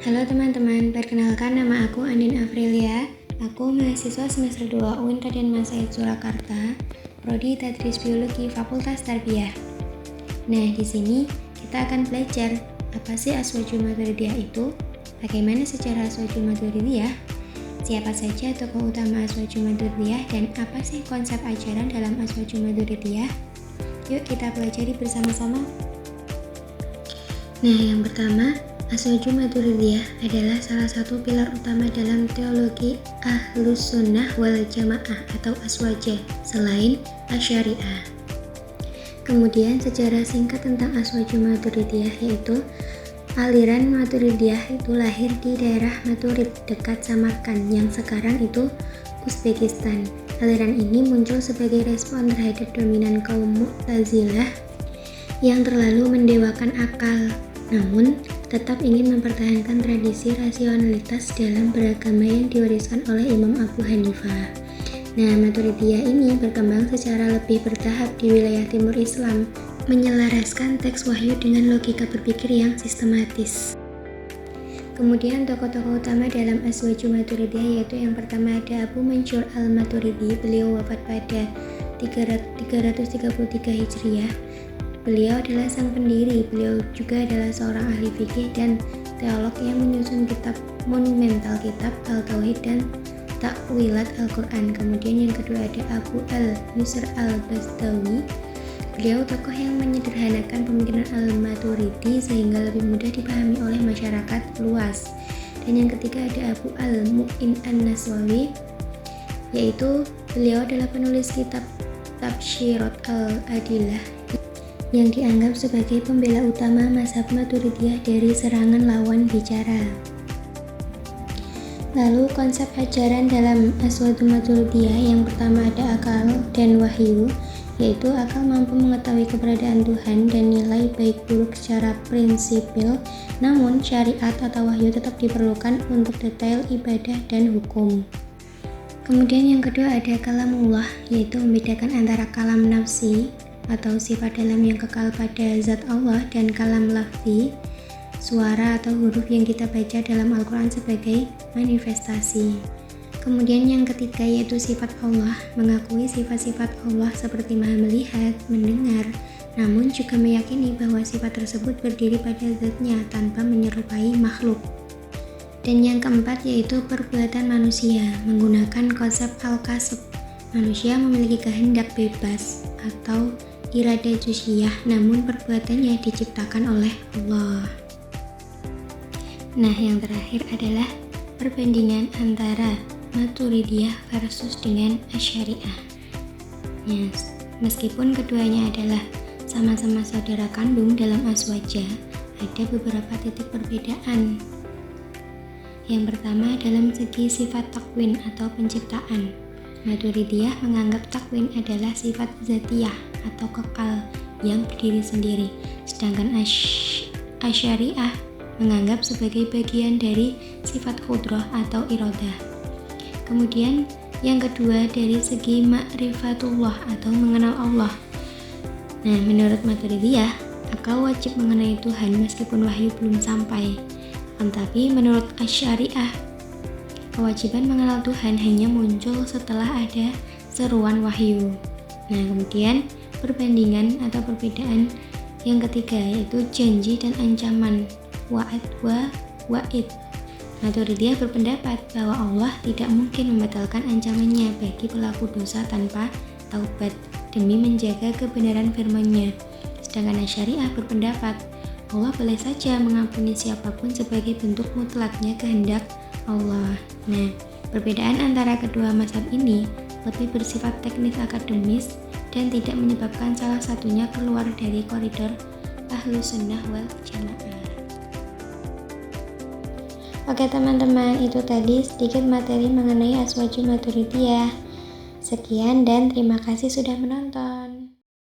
Halo teman-teman, perkenalkan nama aku Andin Afrilia. Aku mahasiswa semester 2 UIN Raden Mas Said Surakarta, Prodi Tadris Biologi Fakultas Tarbiyah. Nah, di sini kita akan belajar apa sih Azwajul Maturidiyah itu, bagaimana secara Azwajul Maturidiyah, siapa saja tokoh utama Azwajul Maturidiyah, dan apa sih konsep ajaran dalam Azwajul Maturidiyah. Yuk kita pelajari bersama-sama. Nah, yang pertama, Azwajul Maturidiyah adalah salah satu pilar utama dalam teologi Ahlus Sunnah wal Jamaah atau Azwajah selain Asy'ariyah. Kemudian sejarah singkat tentang Azwajul Maturidiyah yaitu aliran Maturidiyah itu lahir di daerah Maturid dekat Samarkand yang sekarang itu Uzbekistan. Aliran ini muncul sebagai respon terhadap dominan kaum Mu'tazilah yang terlalu mendewakan akal, namun tetap ingin mempertahankan tradisi rasionalitas dalam beragama yang diwariskan oleh Imam Abu Hanifah. Nah, Maturidiyah ini berkembang secara lebih bertahap di wilayah timur Islam, menyelaraskan teks wahyu dengan logika berpikir yang sistematis. Kemudian tokoh-tokoh utama dalam Azwajul Maturidiyah yaitu yang pertama ada Abu Mansur al-Maturidi, beliau wafat pada 333 Hijriah. Beliau adalah sang pendiri, beliau juga adalah seorang ahli fikih dan teolog yang menyusun kitab monumental, kitab Al-Tauhid dan Takwilat Al-Quran. Kemudian yang kedua ada Abu al-Yusr al-Bastawi, beliau tokoh yang menyederhanakan pemikiran al-Maturidi sehingga lebih mudah dipahami oleh masyarakat luas. Dan yang ketiga ada Abu al-Mu'in an-Naswawi, yaitu beliau adalah penulis kitab Tabsyirat al-Adillah yang dianggap sebagai pembela utama mazhab Maturidiyah dari serangan lawan bicara. Lalu konsep ajaran dalam Azwajul Maturidiyah yang pertama ada akal dan wahyu, yaitu akal mampu mengetahui keberadaan Tuhan dan nilai baik buruk secara prinsipil, namun syariat atau wahyu tetap diperlukan untuk detail ibadah dan hukum. Kemudian yang kedua ada kalamullah, yaitu membedakan antara kalam nafsi atau sifat dalam yang kekal pada zat Allah dan kalam lafzi, suara atau huruf yang kita baca dalam Al-Quran sebagai manifestasi. Kemudian yang ketiga yaitu sifat Allah, mengakui sifat-sifat Allah seperti maha melihat, mendengar, namun juga meyakini bahwa sifat tersebut berdiri pada zatnya tanpa menyerupai makhluk. Dan yang keempat yaitu perbuatan manusia, menggunakan konsep al-kasb. Manusia memiliki kehendak bebas atau irada juz'iyah, namun perbuatannya diciptakan oleh Allah. Nah, yang terakhir adalah perbandingan antara Maturidiyah versus dengan Asy'ariyah. Yes, meskipun keduanya adalah sama-sama saudara kandung dalam Azwajah, ada beberapa titik perbedaan. Yang pertama dalam segi sifat takwin atau penciptaan. Maturidiyah menganggap takwin adalah sifat zatiyah atau kekal yang berdiri sendiri, sedangkan Asy'ariyah menganggap sebagai bagian dari sifat qudrah atau iradah. Kemudian yang kedua dari segi ma'rifatullah atau mengenal Allah. Nah, menurut Maturidiyah, akal wajib mengenai Tuhan meskipun wahyu belum sampai. Tetapi menurut Asy'ariyah, kewajiban mengenal Tuhan hanya muncul setelah ada seruan wahyu. Nah, kemudian perbandingan atau perbedaan yang ketiga yaitu janji dan ancaman, wa'ad wa wa'id. Maturidiyah berpendapat bahwa Allah tidak mungkin membatalkan ancamannya bagi pelaku dosa tanpa taubat demi menjaga kebenaran firman-Nya. Sedangkan Asy'ariyah berpendapat Allah boleh saja mengampuni siapapun sebagai bentuk mutlaknya kehendak Allah. Nah, perbedaan antara kedua mazhab ini lebih bersifat teknis akademis dan tidak menyebabkan salah satunya keluar dari koridor Ahlus Sunnah wal Jamaah. Oke teman-teman, itu tadi sedikit materi mengenai Azwajul Maturidiyah. Sekian dan terima kasih sudah menonton.